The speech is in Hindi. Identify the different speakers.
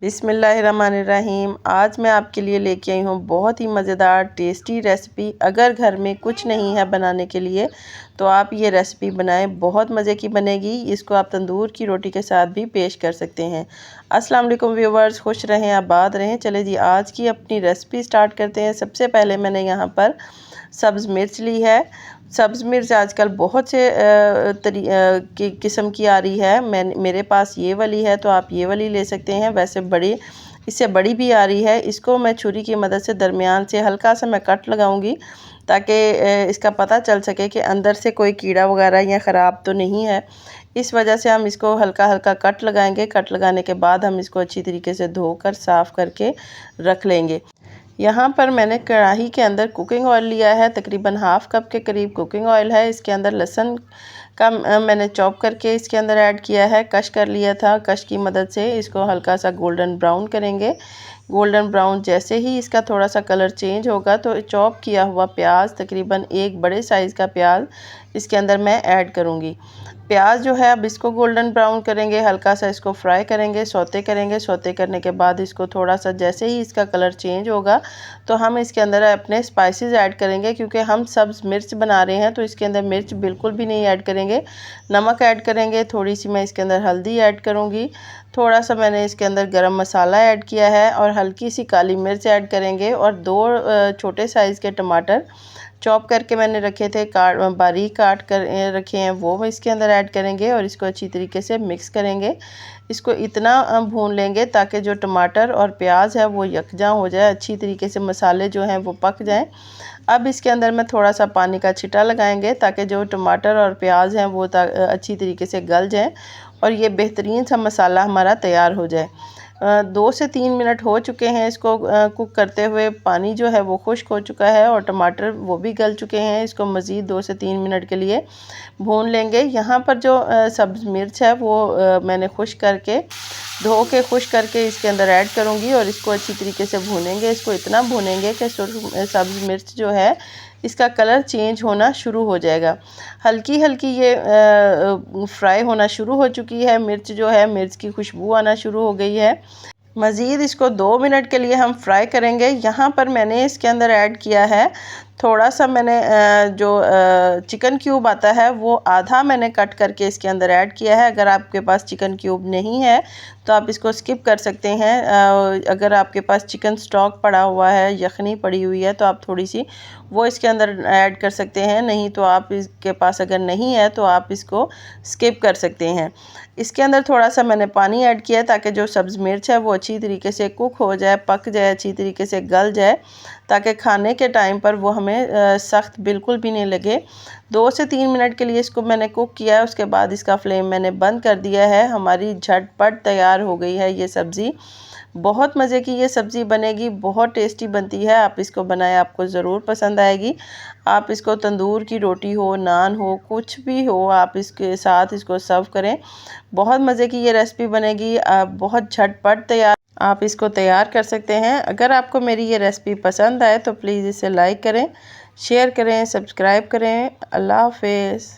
Speaker 1: बिस्मिल्लाहिर्रहमानिर्रहीम। आज मैं आपके लिए लेके आई हूँ बहुत ही मज़ेदार टेस्टी रेसिपी। अगर घर में कुछ नहीं है बनाने के लिए तो आप ये रेसिपी बनाएं, बहुत मज़े की बनेगी। इसको आप तंदूर की रोटी के साथ भी पेश कर सकते हैं। अस्सलाम वालेकुम व्यूवर्स, खुश रहें, आबाद रहें। चले जी आज की अपनी रेसिपी स्टार्ट करते हैं। सबसे पहले मैंने यहाँ पर सब्ज़ मिर्च ली है। सब्ज़ मिर्च आजकल बहुत से किस्म की आ रही है। मेरे पास ये वाली है तो आप ये वाली ले सकते हैं। वैसे बड़ी, इससे बड़ी भी आ रही है। इसको मैं छुरी की मदद से दरमियान से हल्का सा मैं कट लगाऊंगी ताकि इसका पता चल सके कि अंदर से कोई कीड़ा वगैरह या ख़राब तो नहीं है। इस वजह से हम इसको हल्का हल्का कट लगाएंगे। कट लगाने के बाद हम इसको अच्छी तरीके से धोकर साफ़ करके रख लेंगे। यहाँ पर मैंने कढ़ाई के अंदर कुकिंग ऑयल लिया है, तकरीबन हाफ़ कप के करीब कुकिंग ऑयल है। इसके अंदर लहसुन का मैंने चॉप करके इसके अंदर ऐड किया है, कश कर लिया था। कश की मदद से इसको हल्का सा गोल्डन ब्राउन करेंगे। गोल्डन ब्राउन जैसे ही इसका थोड़ा सा कलर चेंज होगा तो चॉप किया हुआ प्याज, तकरीबन एक बड़े साइज़ का प्याज इसके अंदर मैं ऐड करूँगी। प्याज जो है अब इसको गोल्डन ब्राउन करेंगे, हल्का सा इसको फ्राई करेंगे, सौते करेंगे। सौते करने के बाद इसको थोड़ा सा जैसे ही इसका कलर चेंज होगा तो हम इसके अंदर अपने स्पाइसेस ऐड करेंगे। क्योंकि हम सब्ज़ मिर्च बना रहे हैं तो इसके अंदर मिर्च बिल्कुल भी नहीं ऐड करेंगे। नमक ऐड करेंगे, थोड़ी सी मैं इसके अंदर हल्दी ऐड करूँगी, थोड़ा सा मैंने इसके अंदर गरम मसाला ऐड किया है और हल्की सी काली मिर्च ऐड करेंगे। और 2 छोटे साइज़ के टमाटर चॉप करके मैंने रखे थे, बारीक काट कर रखे हैं, वो इसके अंदर ऐड करेंगे और इसको अच्छी तरीके से मिक्स करेंगे। इसको इतना भून लेंगे ताकि जो टमाटर और प्याज है वो यकजा हो जाए, अच्छी तरीके से मसाले जो हैं वो पक जाएं। अब इसके अंदर मैं थोड़ा सा पानी का छिटा लगाएंगे ताकि जो टमाटर और प्याज हैं वो अच्छी तरीके से गल जाएं और ये बेहतरीन सा मसाला हमारा तैयार हो जाए। 2 से 3 मिनट हो चुके हैं इसको कुक करते हुए। पानी जो है वो खुश्क हो चुका है और टमाटर वो भी गल चुके हैं। इसको मज़ीद 2 से 3 मिनट के लिए भून लेंगे। यहाँ पर जो सब्ज़ मिर्च है वो मैंने खुश्क करके धो के खुश्क करके इसके अंदर ऐड करूँगी और इसको अच्छी तरीके से भूनेंगे। इसको इतना भूनेंगे कि सब्ज़ मिर्च जो है इसका कलर चेंज होना शुरू हो जाएगा। हल्की हल्की ये फ्राई होना शुरू हो चुकी है। मिर्च जो है, मिर्च की खुशबू आना शुरू हो गई है। मज़ीद इसको 2 मिनट के लिए हम फ्राई करेंगे। यहाँ पर मैंने इसके अंदर ऐड किया है थोड़ा सा, मैंने जो चिकन क्यूब आता है वो आधा मैंने कट करके इसके अंदर ऐड किया है। अगर आपके पास चिकन क्यूब नहीं है तो आप इसको स्किप कर सकते हैं। अगर आपके पास चिकन स्टॉक पड़ा हुआ है, यखनी पड़ी हुई है, तो आप थोड़ी सी वो इसके अंदर ऐड कर सकते हैं। नहीं तो आप इसके पास अगर नहीं है तो आप इसको स्किप कर सकते हैं। इसके अंदर थोड़ा सा मैंने पानी ऐड किया है ताकि जो सब्ज़ मिर्च है वो अच्छी तरीके से कुक हो जाए, पक जाए, अच्छी तरीके से गल जाए, ताकि खाने के टाइम पर वो हमें सख्त बिल्कुल भी नहीं लगे। 2 से 3 मिनट के लिए इसको मैंने कुक किया है। उसके बाद इसका फ्लेम मैंने बंद कर दिया है। हमारी झटपट तैयार हो गई है ये सब्ज़ी। बहुत मज़े की ये सब्ज़ी बनेगी, बहुत टेस्टी बनती है। आप इसको बनाएं, आपको ज़रूर पसंद आएगी। आप इसको तंदूर की रोटी हो, नान हो, कुछ भी हो, आप इसके साथ इसको सर्व करें। बहुत मज़े की ये रेसिपी बनेगी, बहुत झटपट तैयार, आप इसको तैयार कर सकते हैं। अगर आपको मेरी ये रेसिपी पसंद आए तो प्लीज़ इसे लाइक करें, शेयर करें, सब्सक्राइब करें। अल्लाह हाफ़िज़।